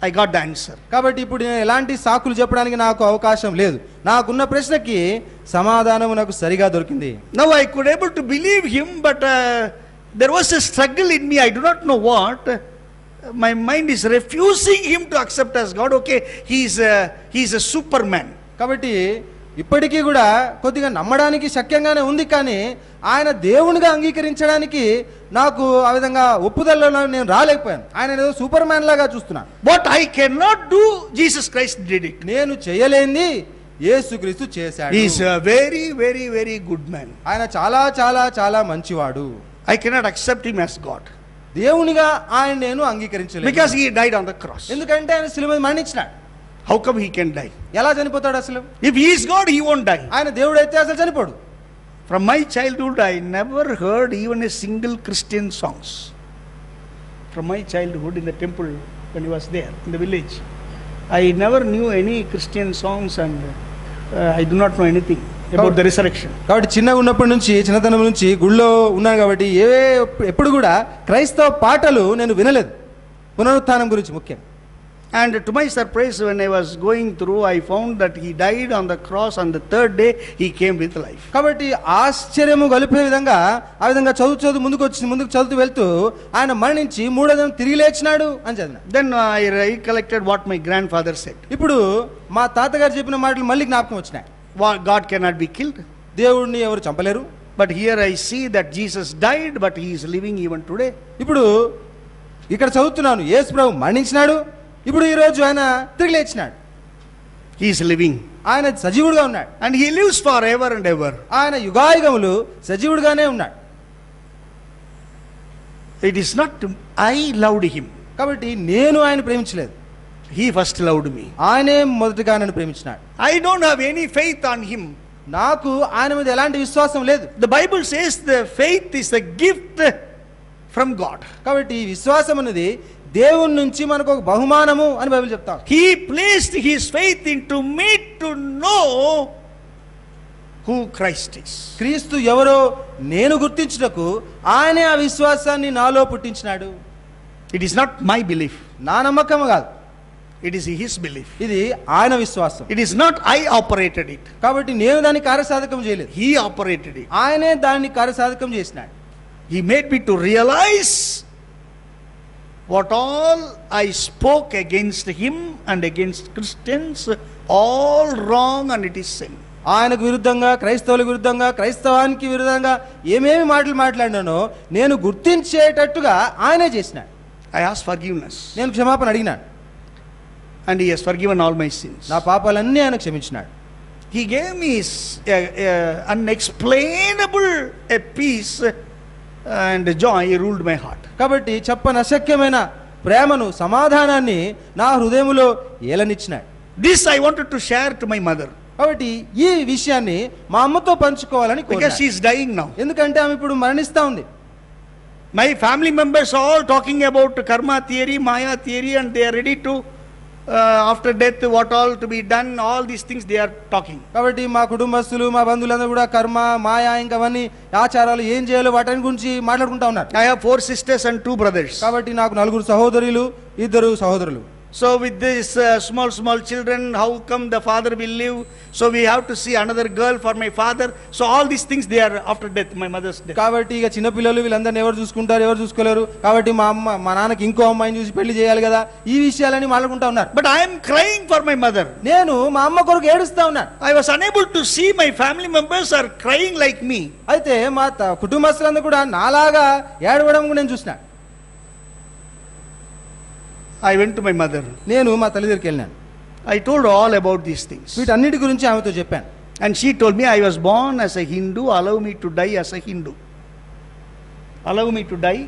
I got the answer. కాబట్టి ఇప్పుడు నేను ఎలాంటి సాకులు చెప్పడానికి నాకు అవకాశం లేదు. నాకున్న ప్రశ్నకి సమాధానం నాకు సరిగా దొరికింది. Now I could able to believe him, but there was a struggle in me. I do not know what. my mind is refusing him to accept as God. Okay, he is a superman. కాబట్టి ఇప్పటికీ కూడా కొద్దిగా నమ్మడానికి శక్యంగానే ఉంది, కానీ ఆయన దేవునిగా అంగీకరించడానికి నాకు ఆ విధంగా ఒప్పుదలలో నేను రాలేకపోయాను. ఆయన ఏదో సూపర్ మ్యాన్ లాగా చూస్తున్నాను. What I cannot do, Jesus Christ did it. నేను చేయలేంది యేసుక్రీస్తు చేశాడు. He is a very, very, very good man. ఆయన చాలా చాలా చాలా మంచివాడు. I cannot accept him as God. దేవునిగా ఆయన నేను అంగీకరించలేను. Because he died on the cross. ఎందుకంటే ఆయన శిలువ మీద మరణించినాడు. How come he can die? ఎలా చనిపోతాడు అసలు? If he is God, he won't die. ఆయన దేవుడైతే అసలు చనిపోడు. From my childhood, I never heard even a single Christian songs. From my childhood in the temple, when he was there in the village, I never knew any Christian songs, and I do not know anything about the resurrection. కాబట్టి చిన్నగా ఉన్నప్పటి నుంచి, చిన్నతనం నుంచి గుళ్ళో ఉన్నాను కాబట్టి ఎప్పుడు కూడా క్రైస్తవ పాటలు నేను వినలేదు, పునరుత్థానం గురించి ముఖ్యం. And to my surprise, when I was going through, I found that he died on the cross. On the third day, he came with life. కాబట్టి ఆశ్చర్యము గలిపే విధంగా ఆ విధంగా చదువు ముందుకు చదువుతూ వెళ్తూ ఆయన మరణించి మూడో దినం తిరిగి లేచినాడు అని చదివిన. Then I recollected what my grandfather said. ఇప్పుడు మా తాతగారు చెప్పిన మాటలు మళ్ళీ జ్ఞాపకం వచ్చినాయి. God cannot be killed. దేవుడిని ఎవరు చంపలేరు. But here I see that Jesus died, but he is living even today. ఇప్పుడు ఇక్కడ చదువుతున్నాను, యేసు ప్రభు మరణించినాడు, ఇప్పుడు ఈ రోజు ఆయన తిరిగి లేచినాడు. He is living. ఆయన సజీవుడుగా ఉన్నాడు. And he lives forever and ever. ఆయన యుగాయుగములు సజీవుడుగానే ఉన్నాడు. It is not I loved him. కాబట్టి నేను ఆయన ప్రేమించలేదు. He first loved me. ఆయనే మొదటగా నన్ను ప్రేమించినాడు. I don't have any faith on him. నాకు ఆయన మీద ఎలాంటి విశ్వాసం లేదు. The Bible says the faith is a gift from God. కాబట్టి విశ్వాసం అనేది దేవుని నుంచి మనకు ఒక బహుమానము అని బైబిల్ చెప్తాం. He placed his faith into me to know who Christ is. క్రీస్తు ఎవరో నేను గుర్తించుటకు ఆయనే ఆ విశ్వాసాన్ని నాలో పుట్టించినాడు. It is not my belief. నా నమ్మకం కాదు, It is his belief. ఇది ఆయన విశ్వాసం. It is not I operated it. కాబట్టి నేను దాన్ని కార్యసాధకం చేయలేదు, He operated it. ఆయనే దాన్ని కార్యసాధకం చేసినాడు. He made me to realize what all I spoke against him and against Christians, all wrong, and it is sin. ఆయనకు విరుద్ధంగా, క్రైస్తవులకు విరుద్ధంగా, క్రైస్తవానికి విరుద్ధంగా ఏమేమి మాటలు మాట్లాడినానో నేను గుర్తించేటట్టుగా ఆయనే చేసినాడు. I asked forgiveness. నేను క్షమాపణ అడిగినాను. And he has forgiven all my sins. నా పాపాలన్నీ ఆయన క్షమించినాడు. He gave me unexplainable a peace and joy ruled my heart. కాబట్టి చెప్పనశక్యమైన ప్రేమను, సమాధానాన్ని నా హృదయములో ఏలనిచ్చినాడు. This I wanted to share to my mother. కాబట్టి ఈ విషయాన్ని మా అమ్మతో పంచుకోవాలని Because కోరాను. she is dying now. ఎందుకంటే ఆమె ఇప్పుడు మరణిస్తా ఉంది. My family members are all talking about karma theory, Maya theory, and they are ready to after death what all to be done, all these things they are talking. కాబట్టి మా కుటుంబస్తులు, మా బంధువులందరూ కూడా కర్మ, మాయా, ఇంకా అవన్నీ ఆచారాలు ఏం చేయాలో వాటి గురించి మాట్లాడుకుంటా ఉన్నారు. I have 4 sisters and 2 brothers. కాబట్టి నాకు 4 సహోదరులు, 2 సహోదరులు. So with this small children, how come the father will live? So we have to see another girl for my father. So all these things they are after death, my mother's death. కాబట్టి ఇక చిన్న పిల్లలు వీళ్ళందరినీ ఎవరు చూసుకుంటారు, ఎవరు చూసుకోలేరు. కాబట్టి మా నాన్నకి ఇంకో అమ్మాయిని చూసి పెళ్లి చేయాలి కదా, ఈ విషయాలని మాట్లాడుకుంటా ఉన్నారు. But I am crying for my mother. నేను మా అమ్మ కొరకు ఏడుస్తా ఉన్నాను. I was unable to see my family members are crying like me. అయితే మా కుటుంబస్తులందరూ కూడా నాలాగా ఏడవడం నేను చూసిన. I went to my mother. నేను మా తల్లి దగ్గరికి వెళ్ళాను. I told all about these things. వీటన్నిటి గురించి ఆమెతో చెప్పాను. And she told me, I was born as a Hindu, allow me to die as a Hindu. Allow me to die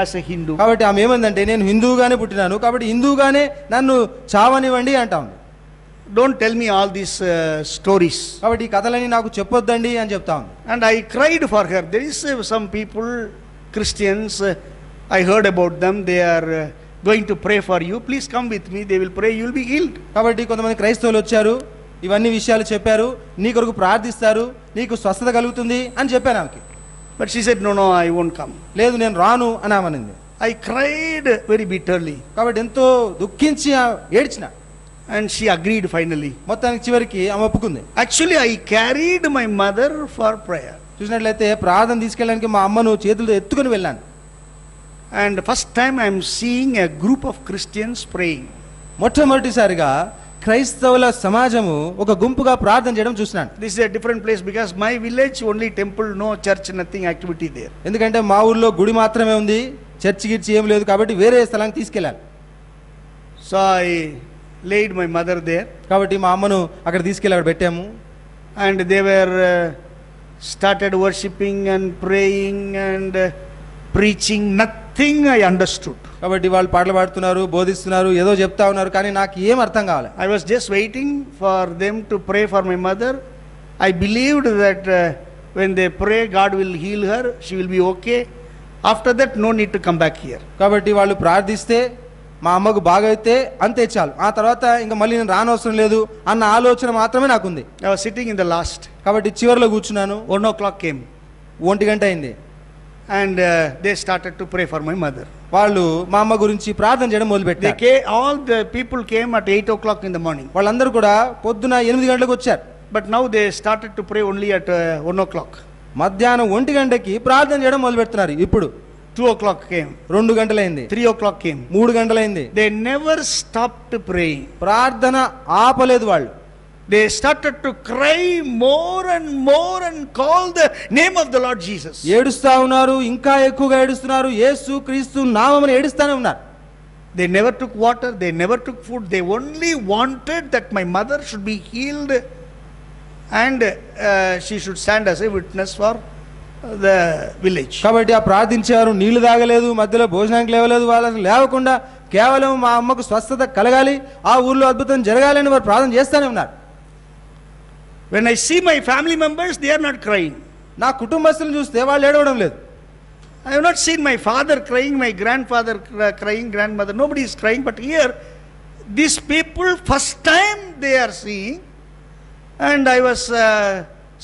as a Hindu. కాబట్టి ఆమె ఏమందంటే, నేను హిందువుగానే పుట్టినాను కాబట్టి హిందువుగానే నన్ను చావనివ్వండి అంటా ఉంది. Don't tell me all these stories. కాబట్టి ఈ కథలని నాకు చెప్పొద్దండి అని చెప్తా ఉంది. And I cried for her. There is some people, Christians, I heard about them, they are going to pray for you. Please come with me, they will pray, you will be healed. కాబట్టి కొంతమంది క్రైస్తవులు వచ్చారు, ఇవన్నీ విషయాలు చెప్పారు, నీ కొరకు ప్రార్థిస్తారు, నీకు స్వస్థత కలుగుతుంది అని చెప్పాను ఆమెకి. But she said, no, I won't come. లేదు, నేను రాను అని ఆమెనింది. I cried very bitterly. కాబట్టి ఎంతో దుఃఖించి ఏడ్చిన. And she agreed finally. మొత్తానికి చివరికి ఆమె ఒప్పుకుంది. Actually, I carried my mother for prayer. చూసినట్లయితే ప్రార్థన తీసుకెళ్ళడానికి మా అమ్మను చేతులతో ఎత్తుకొని వెళ్ళాను. And first time I am seeing a group of Christians praying. మొట్టమొదటిసారిగా క్రైస్తవుల సమాజము ఒక గుంపుగా ప్రార్థన చేయడం చూసినాను. This is a different place because my village only temple, no church, nothing activity there. ఎందుకంటే మా ఊర్లో గుడి మాత్రమే ఉంది, చర్చి గిర్చి ఏం లేదు, కాబట్టి వేరే స్థలానికి తీసుకెళ్ళాలి. So I laid my mother there. కాబట్టి మా అమ్మను అక్కడ తీసుకెళ్ళి అక్కడ పెట్టాము. And they were started worshipping and praying and preaching. Nothing I understood. కాబట్టి వాళ్ళు పాటలు పాడుతున్నారు, బోధిస్తున్నారు, ఏదో చెప్తా ఉన్నారు, కానీ నాకు ఏం అర్థం కావాలి. I was just waiting for them to pray for my mother. I believed that when they pray, God will heal her. She will be okay. After that, no need to come back here. కాబట్టి వాళ్ళు ప్రార్థిస్తే మా అమ్మకు బాగైతే అంతే చాలు, ఆ తర్వాత ఇంకా మళ్ళీ నేను రానవసరం లేదు అన్న ఆలోచన మాత్రమే నాకుంది. I was sitting in the last. కాబట్టి చివరిలో కూర్చున్నాను. 1 o'clock came. 1 గంట అయింది. And they started to pray for my mother. వాళ్ళు మా అమ్మ గురించి ప్రార్థన చేయడం మొదలుపెట్టారు. All the people came at 8 o'clock in the morning. వాళ్ళందరూ కూడా పొద్దున 8 గంటలకు వచ్చారు. But now they started to pray only at 1 o'clock. మధ్యాహ్నం 1 గంటకి ప్రార్థన చేయడం మొదలు పెడుతున్నారు. ఇప్పుడు 2 o'clock came. 2 గంటలైంది. 3 o'clock came. 3 గంటలైంది. They never stopped praying. ప్రార్థన ఆపలేదు వాళ్ళు. They started to cry more and more and call the name of the Lord Jesus. ఏడుస్తా ఉన్నారు, ఇంకా ఎక్కువగా ఏడుస్తున్నారు, యేసు క్రీస్తు నామమున ఏడుస్తానే ఉన్నారు. They never took water, they never took food. They only wanted that my mother should be healed and she should stand as a witness for the village. కాబట్టి ఆ ప్రార్థించారు, నీళ్లు తాగలేదు, మధ్యలో భోజనానికి లేవలేదు, వాళ్ళకి లేవకుండా కేవలం మా అమ్మకు స్వస్థత కలగాలి, ఆ ఊర్లో అద్భుతం జరగాలని వారు ప్రార్థన చేస్తానే ఉన్నారు. When I see my family members, they are not crying. నా కుటుంబస్తులను చూస్తే వాళ్ళు ఏడవడం లేదు. I have not seen my father crying, my grandfather crying, grandmother, nobody is crying. But here, these people, first time they are seeing, and I was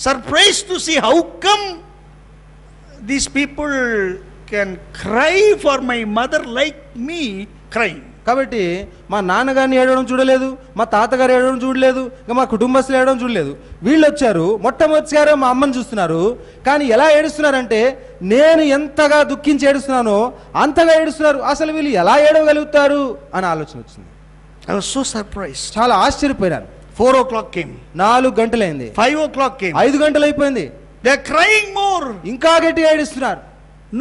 surprised to see how come these people can cry for my mother like me crying. కాబట్టి మా నాన్నగారిని ఏడవడం చూడలేదు, మా తాతగారు ఏడవడం చూడలేదు, ఇంకా మా కుటుంబస్తులు ఏడవడం చూడలేదు. వీళ్ళు వచ్చారు, మొట్టమొదటిసారి మా అమ్మని చూస్తున్నారు, కానీ ఎలా ఏడుస్తున్నారంటే నేను ఎంతగా దుఃఖించి ఏడుస్తున్నానో అంతగా ఏడుస్తున్నారు. అసలు వీళ్ళు ఎలా ఏడవగలుగుతారు అని ఆలోచన వచ్చింది. I was so surprised. చాలా ఆశ్చర్యపోయాను. 4 o'clock came. 4 గంటలైంది. 5 o'clock came. 5 గంటలు అయిపోయింది. They are crying more. ఇంకా గట్టిగా ఏడుస్తున్నారు.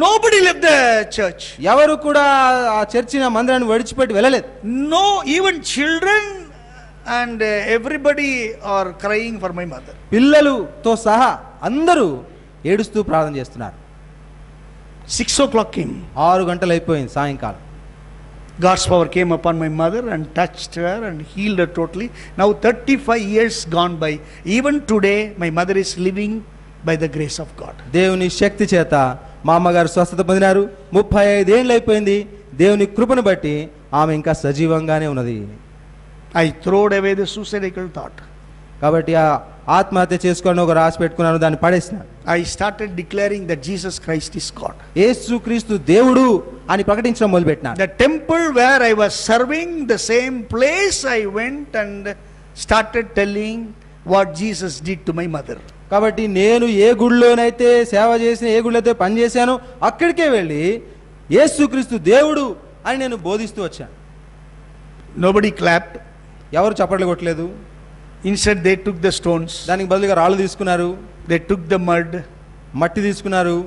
Nobody left the church. ఎవరు కూడా ఆ చర్చిని మందిరాన్ని విడిచిపెట్టి వెళ్ళలేదు. No, even children and everybody are crying for my mother. పిల్లలతో సహా అందరూ ఏడుస్తూ ప్రార్థన చేస్తున్నారు. 6 o'clock came. 6 గంటలు అయిపోయింది సాయంకాలం. God's power came upon my mother and touched her and healed her totally. Now 35 years gone by. Even today my mother is living by the grace of God. దేవుని శక్తి చేత మా అమ్మగారు స్వస్థత పొందినారు. 35 ఏళ్ళు అయిపోయింది. దేవుని కృపను బట్టి ఆమె ఇంకా సజీవంగానే ఉన్నది. I throwed away the suicidal thought. కాబట్టి ఆ ఆత్మహత్య చేసుకోవాలని ఒక రాసి పెట్టుకున్నాను, దాన్ని పడేసినాను. I started declaring that Jesus Christ is God. యేసు క్రీస్తు దేవుడు అని ప్రకటించడం మొదలుపెట్టినాను. The temple where I was serving, the same place I went and started telling what Jesus did to my mother. కాబట్టి నేను ఏ గుడిలోనైతే సేవ చేసిన, ఏ గుడిలో అయితే పనిచేశానో అక్కడికే వెళ్ళి యేసుక్రీస్తు దేవుడు అని నేను బోధిస్తూ వచ్చాను. Nobody clapped. ఎవరు చప్పట్లు కొట్టలేదు. Instead they took the stones. దానికి బదులుగా రాళ్ళు తీసుకున్నారు. They took the mud. మట్టి తీసుకున్నారు.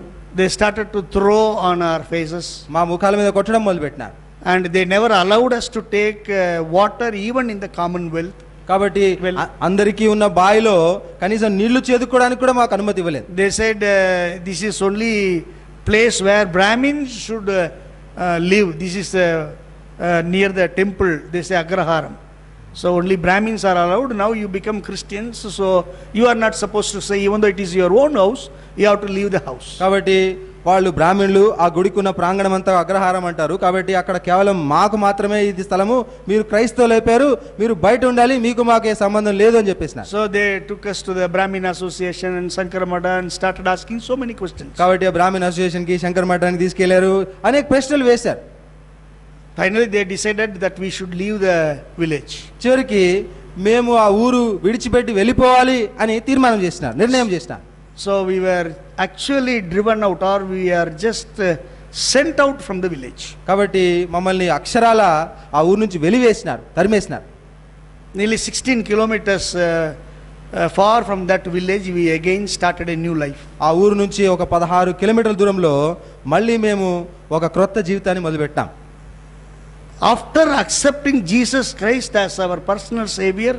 They started to throw on our faces. మా ముఖాల మీద కొట్టడం మొదలుపెట్టినారు. And they never allowed us to take water even in the commonwealth. కాబట్టి అందరికీ ఉన్న బావిలో కనీసం నీళ్లు చేదుకోవడానికి కూడా మాకు అనుమతి ఇవ్వలేదు. They said this is only place where Brahmins should live. This is near the temple. They say Agraharam. So only Brahmins are allowed. Now you become Christians, so you are not supposed to say, even though it is your own house, you have to leave the house. కాబట్టి వాళ్ళు బ్రాహ్మణులు, ఆ గుడికి ఉన్న ప్రాంగణం అంతా అగ్రహారం అంటారు. కాబట్టి అక్కడ కేవలం మాకు మాత్రమే ఇది స్థలము, మీరు క్రైస్తవులు అయిపోయారు, మీరు బయట ఉండాలి, మీకు మాకు ఏ సంబంధం లేదు అని చెప్పేసినారు. So they took us to the Brahmin Association and Shankara Mata and started asking so many questions. కాబట్టి ఆ బ్రాహ్మణ్ అసోసియేషన్ కి, శంకర మఠానికి తీసుకెళ్లారు, అనేక ప్రశ్నలు వేశారు. Finally they decided that we should leave the village. చివరికి మేము ఆ ఊరు విడిచిపెట్టి వెళ్ళిపోవాలి అని తీర్మానం చేసినారు, నిర్ణయం చేసినారు. So we were actually driven out, or we are just sent out from the village. కాబట్టి మమ్మల్ని అక్షరాల ఆ ఊరు నుంచి వెలివేసినారు, తరిమేసినారు. Nearly 16 kilometers far from that village, we again started a new life. ఆ ఊరు నుంచి ఒక 16 కిలోమీటర్ల దూరంలో మళ్ళీ మేము ఒక క్రొత్త జీవితాన్ని మొదలుపెట్టాం. After accepting Jesus Christ as our personal savior,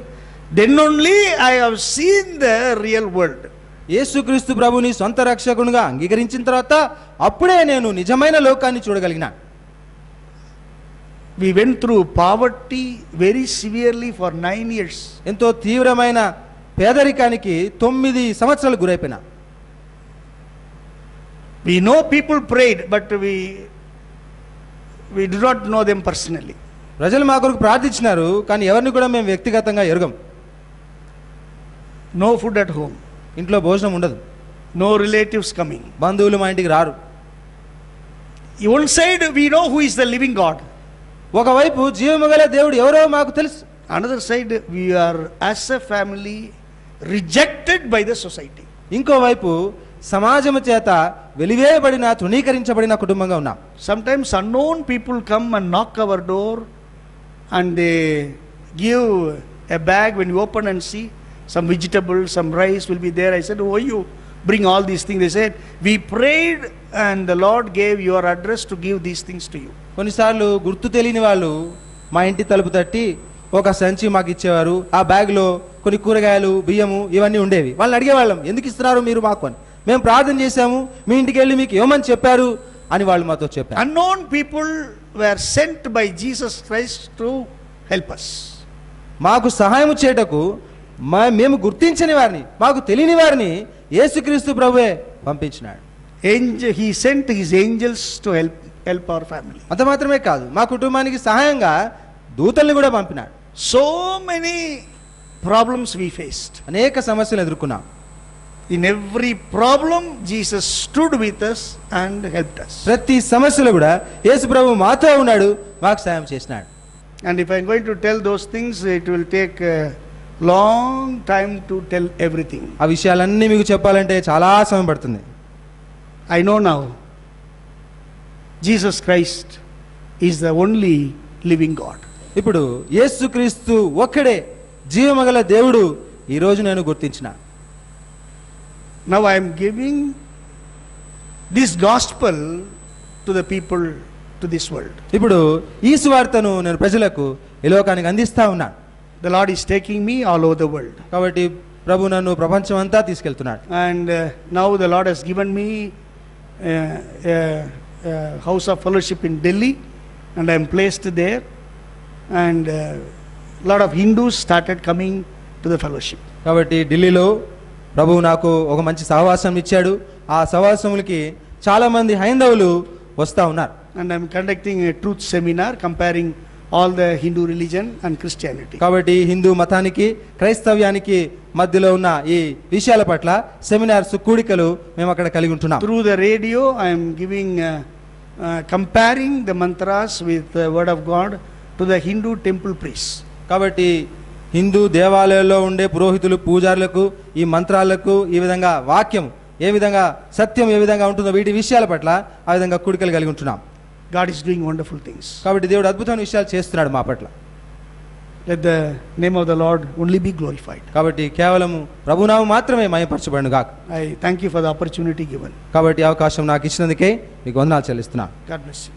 then only I have seen the real world. యేసుక్రీస్తు ప్రభుని సొంత రక్షకునిగా అంగీకరించిన తర్వాత అప్పుడే నేను నిజమైన లోకాన్ని చూడగలిగినా. We went through poverty very severely for 9 years. ఎంతో తీవ్రమైన పేదరికానికి 9 సంవత్సరాలు గురైపోయినా. We know people prayed, but we do not know them personally. ప్రజలు మా కొరకు ప్రార్థించినారు, కానీ ఎవరిని కూడా మేము వ్యక్తిగతంగా ఎరుగం. No food at home. ఇంట్లో భోజనం ఉండదు. No relatives coming. బంధువులు మా ఇంటికి రారు. One side we know who is the living God. ఒకవైపు జీవము గల దేవుడు ఎవరో మాకు తెలుసు. Another side we are as a family rejected by the society. ఇంకోవైపు సమాజము చేత వెలివేయబడిన, తృణీకరించబడిన కుటుంబంగా ఉన్నాం. Sometimes unknown people come and knock our door and they give a bag. When you open and see some vegetables, some rice will be there. I said, "Oh, you bring all these things." They said, "We prayed and the Lord gave your address to give these things to you." కొన్నిసార్లు గుర్తు తెలియని వాళ్ళు మా ఇంటి తలుపు తట్టి ఒక సంచి మాకు ఇచ్చేవారు. ఆ బ్యాగ్లో కొన్ని కూరగాయలు, బియ్యము ఇవన్నీ ఉండేవి. వాళ్ళని అడిగేవాళ్ళం, ఎందుకు ఇస్తున్నారు మీరు మాకు అని. మేము ప్రార్థన చేశాము, మీ ఇంటికి వెళ్ళి మీకు ఏమని చెప్పారు అని వాళ్ళు మాతో చెప్పారు. Unknown people were sent by Jesus Christ to help us. మాకు సహాయం చేయటకు మేము గుర్తించని వారిని, మాకు తెలియని వారిని యేసుక్రీస్తు ప్రభువే పంపించినాడు. He sent his angels to help our family. అంత మాత్రమే కాదు, మా కుటుంబానికి సహాయంగా దూతల్ని కూడా పంపినాడు. So many problems we faced. అనేక సమస్యలు ఎదుర్కొన్నాం. In every problem Jesus stood with us and helped us. ప్రతి సమస్యలో కూడా యేసు ప్రభు మాతో ఉన్నాడు, మాకు సహాయం చేసినాడు. And if I am going to tell those things, it will take a long time to tell everything. ఆ విషయాలన్నీ మీకు చెప్పాలంటే చాలా సమయం పడుతుంది. I know now Jesus Christ is the only living God. ఇప్పుడు యేసుక్రీస్తు ఒక్కడే జీవమగల దేవుడు ఈ రోజు నేను గుర్తించిన. Now I am giving this gospel to the people, to this world. ఇప్పుడు ఈ సువార్తను నేను ప్రజలకు ఈ లోకానికి అందిస్తా ఉన్నాను. The Lord is taking me all over the world. కాబట్టి ప్రభు నన్ను ప్రపంచం అంతా తీసుకెళ్తున్నాడు. And now the Lord has given me a house of fellowship in Delhi, and I am placed there, and a lot of Hindus started coming to the fellowship. కాబట్టి ఢిల్లీలో ప్రభువు నాకు ఒక మంచి సహవాసం ఇచ్చాడు. ఆ సహవాసములకి చాలా మంది హైందవులు వస్తూ ఉన్నారు. And I am conducting a truth seminar comparing all the Hindu religion and Christianity. కాబట్టి హిందూ మతానికి క్రైస్తవ్యానికి మధ్యలో ఉన్న ఈ విషయాల పట్ల సెమినార్స్, కూడికలు మేము అక్కడ కలిగి ఉంటున్నాం. Through the radio I am giving comparing the mantras with the word of God to the Hindu temple priests. కాబట్టి హిందూ దేవాలయాల్లో ఉండే పురోహితులు, పూజారులకు ఈ మంత్రాలకు ఈ విధంగా వాక్యం ఏ విధంగా, సత్యం ఏ విధంగా ఉంటుందో వీటి విషయాల పట్ల ఆ విధంగా కూడికలు కలిగి ఉంటున్నాం. God is doing wonderful things. కాబట్టి దేవుడు అద్భుతమైన విషయాలు చేస్తున్నాడు మా పట్ల. Let the name of the Lord only be glorified. కాబట్టి కేవలము ప్రభునామం మాత్రమే మహిమపరచబడును గాక. I thank you for the opportunity given. కాబట్టి అవకాశం నాకు ఇచ్చినందుకే మీకు వందనాలు చెల్లిస్తున్నాను. God bless you.